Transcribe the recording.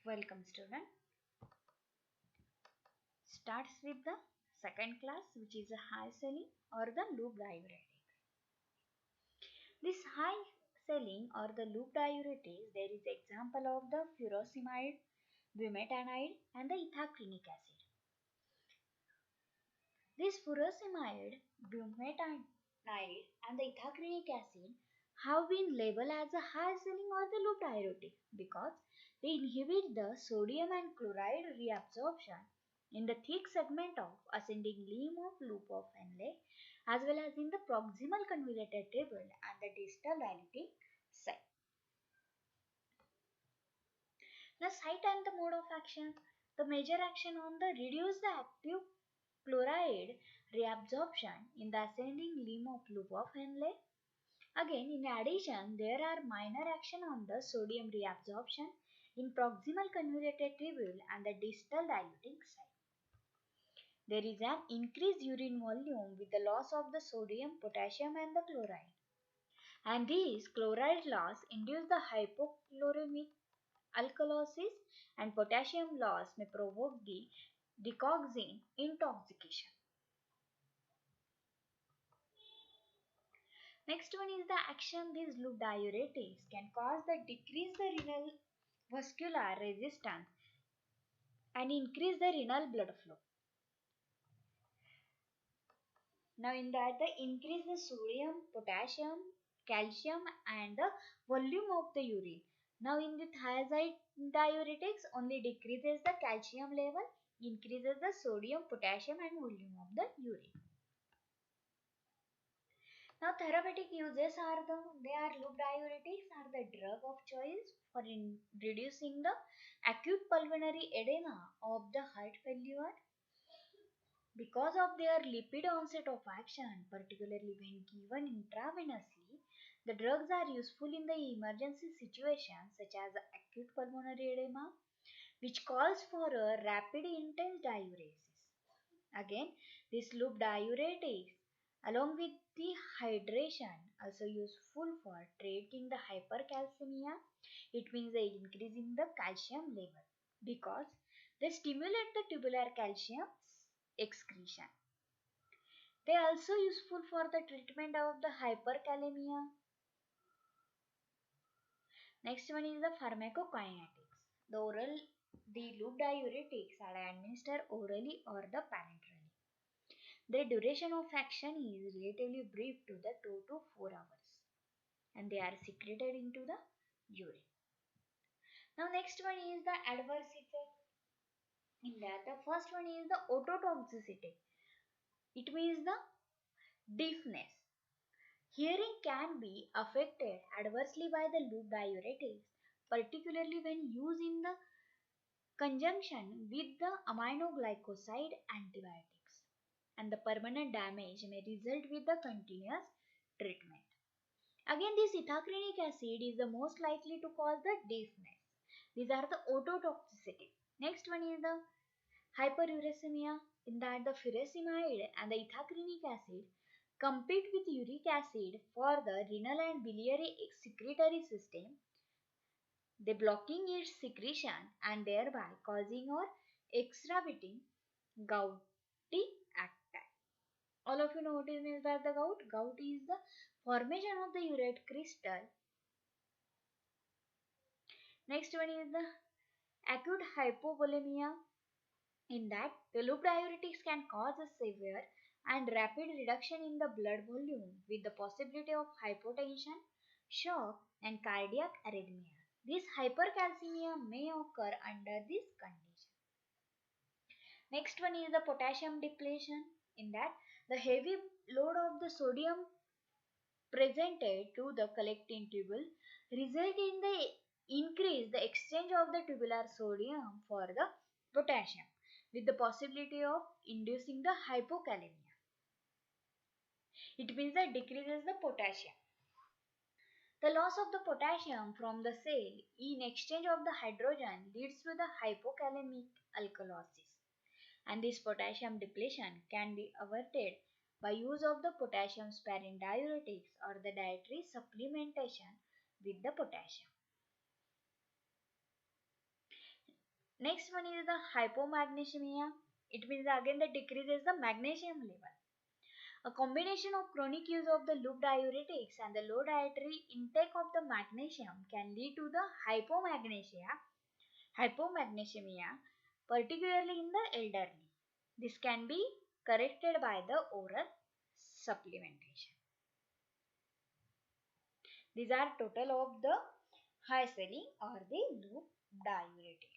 Welcome student. Starts with the second class, which is a high saline or the loop diuretic. This high saline or the loop diuretic, there is example of the furosemide, bumetanide and the ethacrenic acid. This furosemide, bumetanide and the ethacrenic acid have been labeled as a high saline or the loop diuretic because they inhibit the sodium and chloride reabsorption in the thick segment of ascending limb of loop of Henle as well as in the proximal convoluted tubule and the distal dilating site. The site and the mode of action. The major action on the reduce the active chloride reabsorption in the ascending limb of loop of Henle. Again, in addition, there are minor action on the sodium reabsorption in proximal convoluted tubule and the distal dilating site. There is an increased urine volume with the loss of the sodium, potassium and the chloride. And these chloride loss induce the hypochloremic alkalosis and potassium loss may provoke the digoxin intoxication. Next one is the action these loop diuretics can cause the decrease the renal vascular resistance and increase the renal blood flow. Now in that the increase the sodium, potassium, calcium and the volume of the urine. Now in the thiazide diuretics only decreases the calcium level, increases the sodium, potassium and volume of the urine. Now therapeutic uses are loop diuretics are the drug of choice for reducing the acute pulmonary edema of the heart failure. Because of their lipid onset of action, particularly when given intravenously, the drugs are useful in the emergency situations such as acute pulmonary edema, which calls for a rapid intense diuresis. Again, this loop diuretics along with the hydration also useful for treating the hypercalcemia. It means the increase in the calcium level because they stimulate the tubular calcium excretion. They are also useful for the treatment of the hyperkalemia. Next one is the pharmacokinetics. The loop diuretics are administered orally or the parenterally. Their duration of action is relatively brief to the 2 to 4 hours and they are secreted into the urine. Now next one is the adverse effect. In that the first one is the ototoxicity. It means the deafness. Hearing can be affected adversely by the loop diuretics, particularly when used in the conjunction with the aminoglycoside antibiotics, and the permanent damage may result with the continuous treatment. Again, this ethacrenic acid is the most likely to cause the deafness. These are the ototoxicity. Next one is the hyperuricemia, in that the furosemide and the ethacrenic acid compete with uric acid for the renal and biliary secretory system. They blocking its secretion and thereby causing or exacerbating gouty acti. All of you know what is meant by the gout. Gout is the formation of the urate crystal. Next one is the acute hypovolemia. In that, the loop diuretics can cause a severe and rapid reduction in the blood volume with the possibility of hypotension, shock and cardiac arrhythmia. This hypercalcemia may occur under this condition. Next one is the potassium depletion. In that, the heavy load of the sodium presented to the collecting tubule result in the increase the exchange of the tubular sodium for the potassium with the possibility of inducing the hypokalemia. It means that decreases the potassium. The loss of the potassium from the cell in exchange of the hydrogen leads to the hypokalemic alkalosis, and this potassium depletion can be averted by use of the potassium sparing diuretics or the dietary supplementation with the potassium. Next one is the hypomagnesemia. It means again that decreases the magnesium level. A combination of chronic use of the loop diuretics and the low dietary intake of the magnesium can lead to the hypomagnesemia, particularly in the elderly. This can be corrected by the oral supplementation. These are total of the high saline or the loop diuretics.